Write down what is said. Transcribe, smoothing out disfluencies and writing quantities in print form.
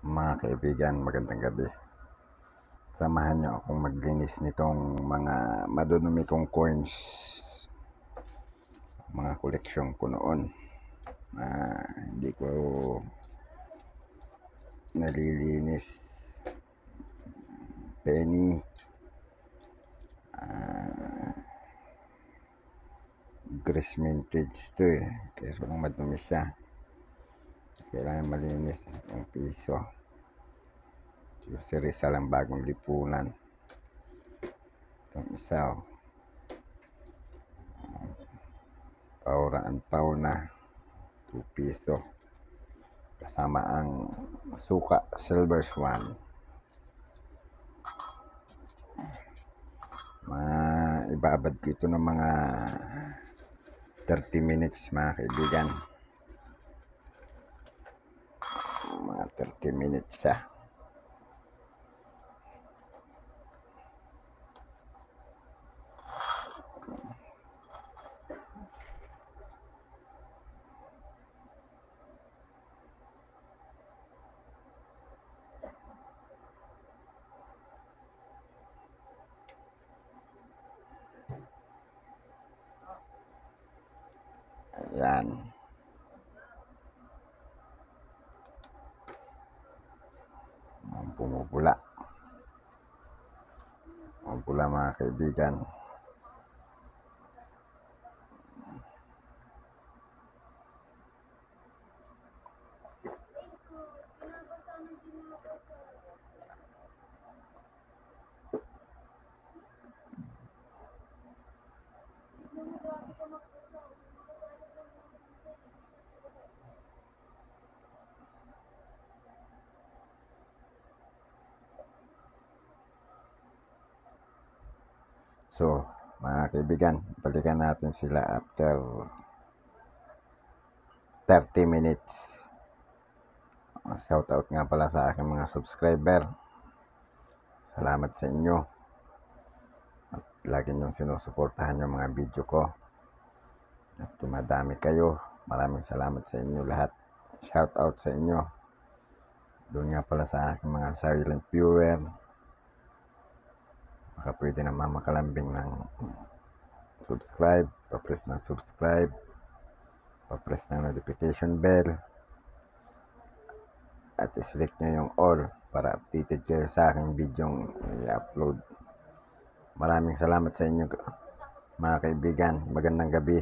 Mga kaibigan, magandang gabi. Samahan niyo akong maglinis nitong mga madudumi kong coins, mga koleksyon ko noon na hindi ko nalilinis. Penny, Grease Vintage to kaya sobrang madumi siya, kailangan malinis yung piso. Si Rizal ang bagong lipunan. Itong isa, Paura and Pauna, 2 piso, kasama ang suka Silver Swan. Ibabad ko ito ng mga 30 minutes mga kaibigan. Mga 30 minutes siya. Ayan. Pumupula. Pumupula mga kaibigan. So, mga kaibigan, balikan natin sila after 30 minutes. Shout out nga pala sa aking mga subscriber. Salamat sa inyo. At lagi niyong sinusuportahan yung mga video ko. At dumadami kayo. Maraming salamat sa inyo lahat. Shout out sa inyo. Doon nga pala sa aking mga silent viewer. Baka pwede naman makalambing ng subscribe. Pa-press ng subscribe. Pa-press ng notification bell. At i-select nyo yung all para updated kayo sa aking video i-upload. Maraming salamat sa inyo mga kaibigan. Magandang gabi.